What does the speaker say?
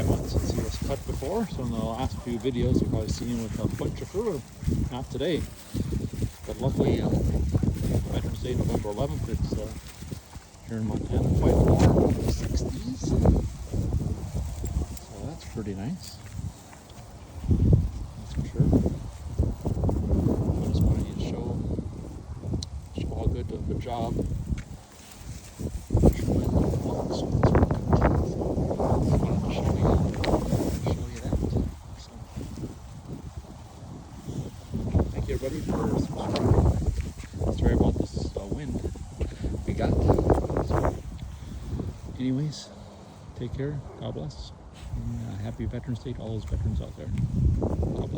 haven't since he was cut before. So in the last few videos, you've probably seen him with a bunch of fur. Not today, but luckily, Veterans Day, November 11th, it's here in Montana quite warm, in the 60s. So that's pretty nice. That's for sure. I just wanted you to show how good of a job Truman the Westie has done. So I wanted to show you that. So thank you everybody for subscribing. Sorry about this wind we got. So, anyways, take care. God bless. And, happy Veterans Day to all those veterans out there. God bless.